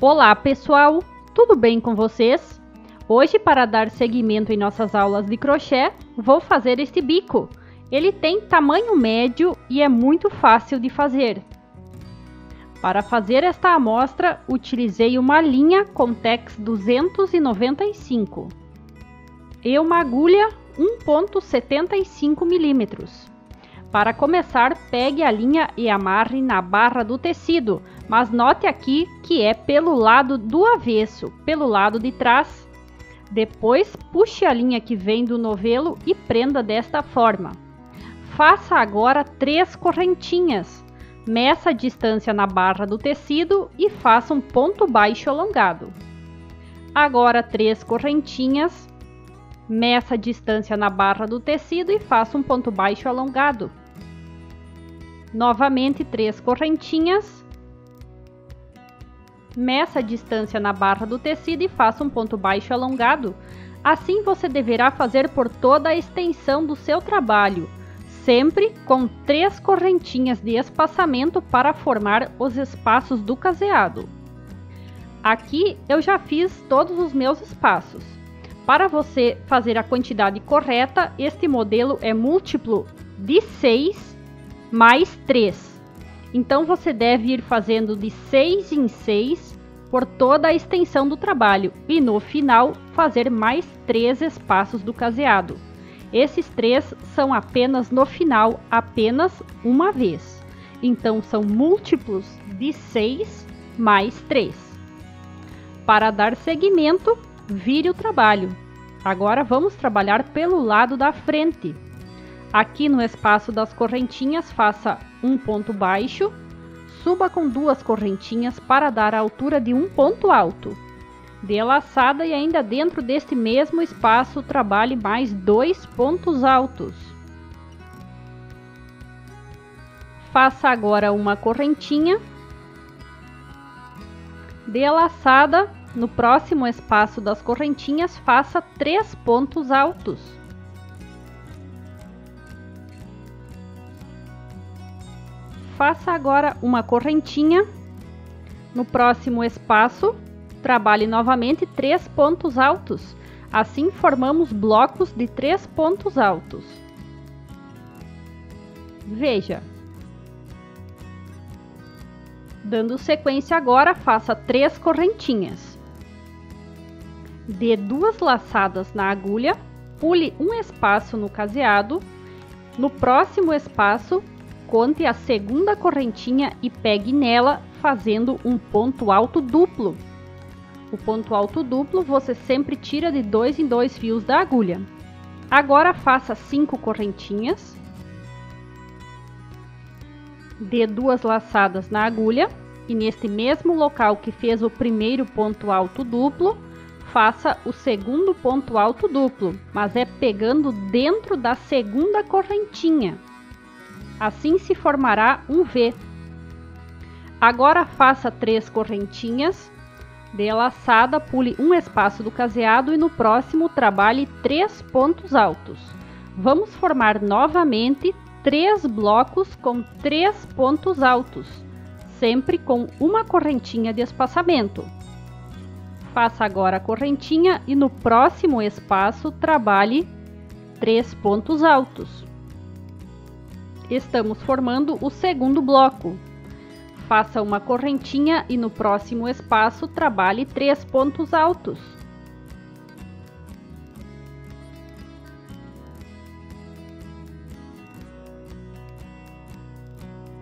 Olá pessoal, tudo bem com vocês? Hoje, para dar seguimento em nossas aulas de crochê, vou fazer este bico. Ele tem tamanho médio e é muito fácil de fazer. Para fazer esta amostra, utilizei uma linha Contex 295 e uma agulha 1,75 mm. Para começar, pegue a linha e amarre na barra do tecido, mas note aqui que é pelo lado do avesso, pelo lado de trás. Depois, puxe a linha que vem do novelo e prenda desta forma. Faça agora 3 correntinhas. Meça a distância na barra do tecido e faça um ponto baixo alongado. Agora 3 correntinhas. Meça a distância na barra do tecido e faça um ponto baixo alongado. Novamente 3 correntinhas. Meça a distância na barra do tecido e faça um ponto baixo alongado. Assim você deverá fazer por toda a extensão do seu trabalho, sempre com 3 correntinhas de espaçamento para formar os espaços do caseado. Aqui eu já fiz todos os meus espaços. Para você fazer a quantidade correta, este modelo é múltiplo de 6 mais 3. Então você deve ir fazendo de 6 em 6 por toda a extensão do trabalho e no final fazer mais 3 espaços do caseado. Esses 3 são apenas no final, apenas uma vez. Então são múltiplos de 6 mais 3. Para dar seguimento, vire o trabalho. Agora vamos trabalhar pelo lado da frente. Aqui no espaço das correntinhas, faça um ponto baixo, suba com 2 correntinhas para dar a altura de um ponto alto. Dê a laçada e ainda dentro deste mesmo espaço, trabalhe mais 2 pontos altos. Faça agora uma correntinha. Dê a laçada. No próximo espaço das correntinhas, faça 3 pontos altos. Faça agora uma correntinha. No próximo espaço, trabalhe novamente 3 pontos altos. Assim formamos blocos de 3 pontos altos. Veja. Dando sequência agora, faça 3 correntinhas. Dê 2 laçadas na agulha, pule um espaço no caseado. No próximo espaço, conte a segunda correntinha e pegue nela, fazendo um ponto alto duplo. O ponto alto duplo você sempre tira de 2 em 2 fios da agulha. Agora faça 5 correntinhas. Dê 2 laçadas na agulha e neste mesmo local que fez o primeiro ponto alto duplo, faça o segundo ponto alto duplo, mas é pegando dentro da segunda correntinha. Assim se formará um V. Agora faça 3 correntinhas, dê a laçada, pule um espaço do caseado e no próximo trabalhe 3 pontos altos. Vamos formar novamente 3 blocos com 3 pontos altos, sempre com uma correntinha de espaçamento. Faça agora a correntinha e no próximo espaço trabalhe 3 pontos altos. Estamos formando o segundo bloco. Faça uma correntinha e no próximo espaço trabalhe 3 pontos altos.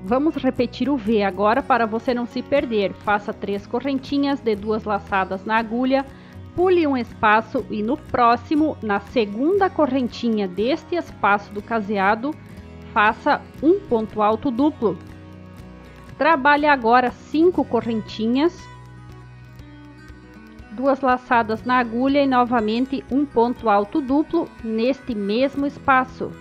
Vamos repetir o V agora para você não se perder. Faça 3 correntinhas, dê 2 laçadas na agulha, pule um espaço e no próximo, na segunda correntinha deste espaço do caseado, faça um ponto alto duplo. Trabalhe agora 5 correntinhas, 2 laçadas na agulha e novamente um ponto alto duplo neste mesmo espaço.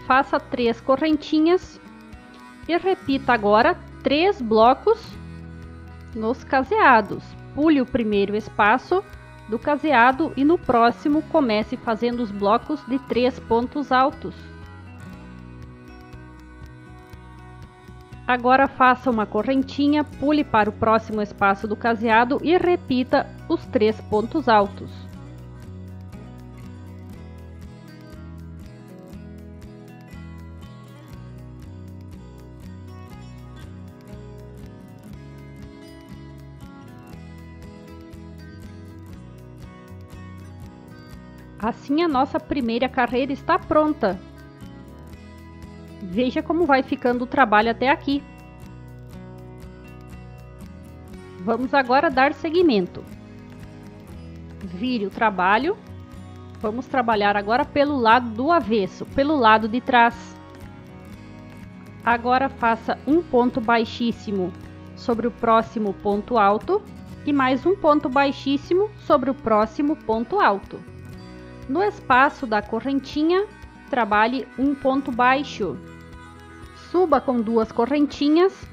Faça 3 correntinhas e repita agora 3 blocos nos caseados. Pule o primeiro espaço do caseado e no próximo comece fazendo os blocos de 3 pontos altos. Agora faça uma correntinha, pule para o próximo espaço do caseado e repita os 3 pontos altos. Assim a nossa primeira carreira está pronta. Veja como vai ficando o trabalho até aqui. Vamos agora dar seguimento. Vire o trabalho. Vamos trabalhar agora pelo lado do avesso, pelo lado de trás. Agora faça um ponto baixíssimo sobre o próximo ponto alto e mais um ponto baixíssimo sobre o próximo ponto alto. No espaço da correntinha, trabalhe um ponto baixo. Suba com 2 correntinhas.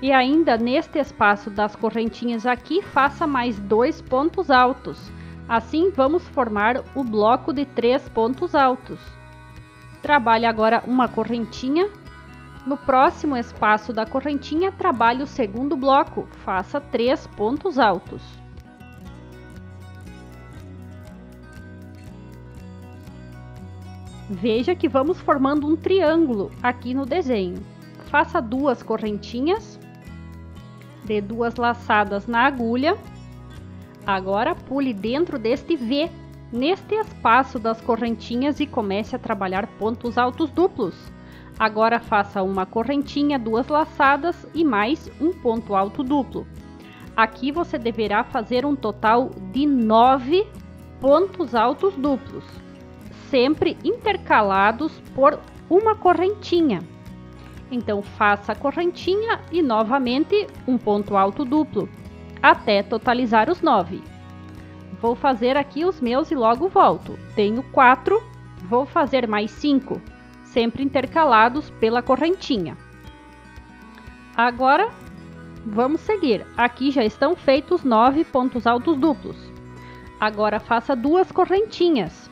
E ainda neste espaço das correntinhas aqui, faça mais 2 pontos altos. Assim, vamos formar o bloco de 3 pontos altos. Trabalhe agora uma correntinha. No próximo espaço da correntinha, trabalhe o segundo bloco. Faça 3 pontos altos. Veja que vamos formando um triângulo aqui no desenho. Faça 2 correntinhas, dê 2 laçadas na agulha. Agora pule dentro deste V, neste espaço das correntinhas e comece a trabalhar pontos altos duplos. Agora faça uma correntinha, 2 laçadas e mais um ponto alto duplo. Aqui você deverá fazer um total de 9 pontos altos duplos, sempre intercalados por uma correntinha. Então faça a correntinha e novamente um ponto alto duplo, até totalizar os 9. Vou fazer aqui os meus e logo volto. Tenho 4, vou fazer mais 5, sempre intercalados pela correntinha. Agora vamos seguir. Aqui já estão feitos 9 pontos altos duplos. Agora faça 2 correntinhas.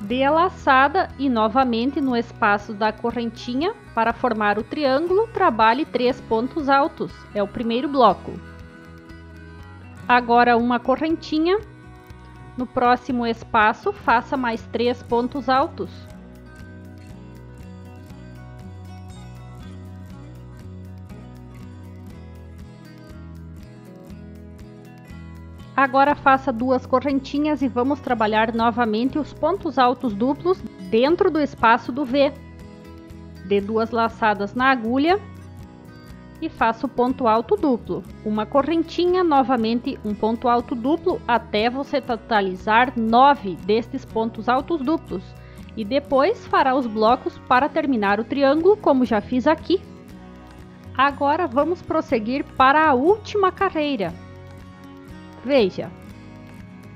Dê a laçada e novamente no espaço da correntinha, para formar o triângulo, trabalhe 3 pontos altos, é o primeiro bloco. Agora uma correntinha, no próximo espaço faça mais 3 pontos altos. Agora faça 2 correntinhas e vamos trabalhar novamente os pontos altos duplos dentro do espaço do V. Dê 2 laçadas na agulha e faça o ponto alto duplo. Uma correntinha, novamente um ponto alto duplo, até você totalizar 9 destes pontos altos duplos. E depois fará os blocos para terminar o triângulo, como já fiz aqui. Agora vamos prosseguir para a última carreira. Veja,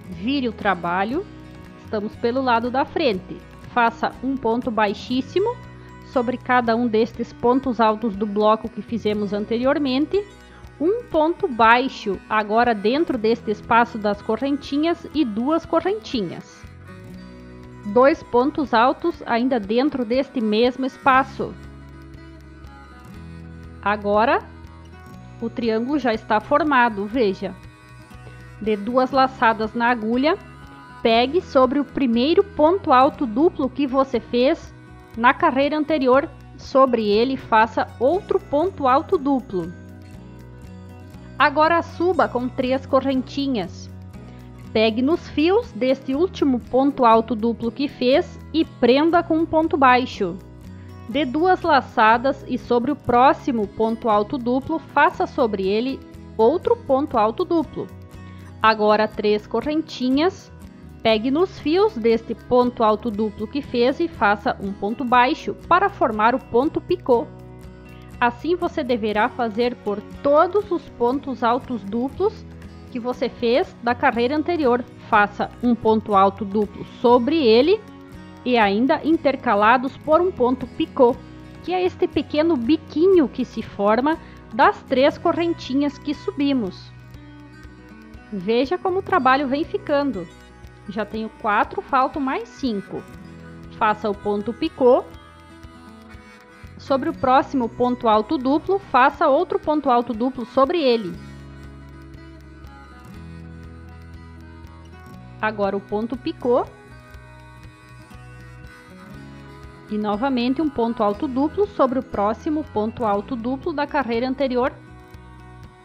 vire o trabalho, estamos pelo lado da frente. Faça um ponto baixíssimo sobre cada um destes pontos altos do bloco que fizemos anteriormente. Um ponto baixo agora dentro deste espaço das correntinhas e 2 correntinhas. 2 pontos altos ainda dentro deste mesmo espaço. Agora, o triângulo já está formado, veja. Dê 2 laçadas na agulha, pegue sobre o primeiro ponto alto duplo que você fez na carreira anterior, sobre ele faça outro ponto alto duplo. Agora suba com 3 correntinhas. Pegue nos fios deste último ponto alto duplo que fez e prenda com um ponto baixo. Dê 2 laçadas e sobre o próximo ponto alto duplo, faça sobre ele outro ponto alto duplo. Agora 3 correntinhas, pegue nos fios deste ponto alto duplo que fez e faça um ponto baixo para formar o ponto picô. Assim você deverá fazer por todos os pontos altos duplos que você fez da carreira anterior. Faça um ponto alto duplo sobre ele e ainda intercalados por um ponto picô, que é este pequeno biquinho que se forma das 3 correntinhas que subimos. Veja como o trabalho vem ficando. Já tenho 4, faltam mais 5. Faça o ponto picô sobre o próximo ponto alto duplo, faça outro ponto alto duplo sobre ele. Agora o ponto picô. E novamente um ponto alto duplo sobre o próximo ponto alto duplo da carreira anterior.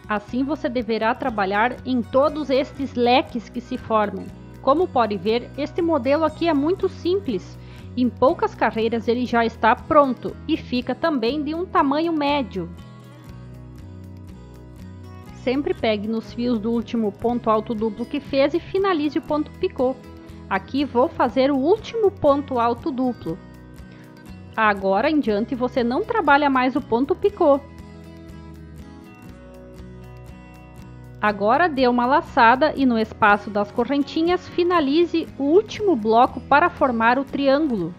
Assim você deverá trabalhar em todos estes leques que se formam. Como pode ver, este modelo aqui é muito simples. Em poucas carreiras ele já está pronto e fica também de um tamanho médio. Sempre pegue nos fios do último ponto alto duplo que fez e finalize o ponto picô. Aqui vou fazer o último ponto alto duplo. Agora em diante você não trabalha mais o ponto picô. Agora dê uma laçada e no espaço das correntinhas finalize o último bloco para formar o triângulo.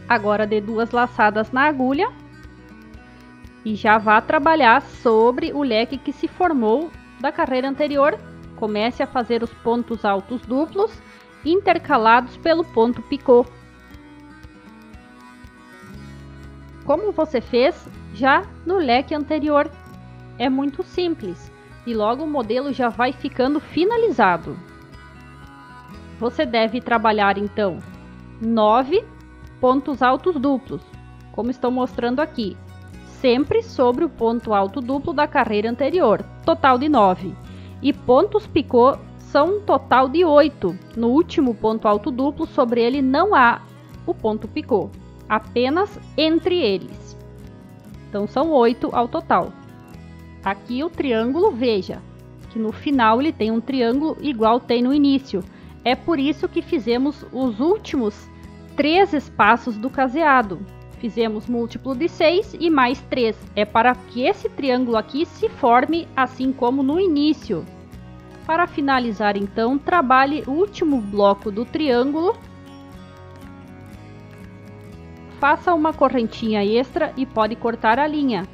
Agora dê 2 laçadas na agulha e já vá trabalhar sobre o leque que se formou da carreira anterior. Comece a fazer os pontos altos duplos intercalados pelo ponto picô. Como você fez já no leque anterior. É muito simples e logo o modelo já vai ficando finalizado. Você deve trabalhar então 9 pontos altos duplos, como estou mostrando aqui, sempre sobre o ponto alto duplo da carreira anterior, total de 9. E pontos picô são um total de 8. No último ponto alto duplo, sobre ele não há o ponto picô, apenas entre eles. Então são 8 ao total. Aqui o triângulo, veja que no final ele tem um triângulo igual tem no início. É por isso que fizemos os últimos 3 espaços do caseado. Fizemos múltiplo de 6 e mais 3. É para que esse triângulo aqui se forme assim como no início. Para finalizar então, trabalhe o último bloco do triângulo. Faça uma correntinha extra e pode cortar a linha.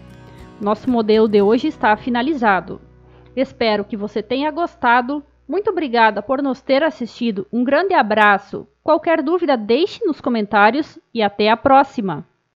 Nosso modelo de hoje está finalizado. Espero que você tenha gostado. Muito obrigada por nos ter assistido. Um grande abraço. Qualquer dúvida, deixe nos comentários e até a próxima!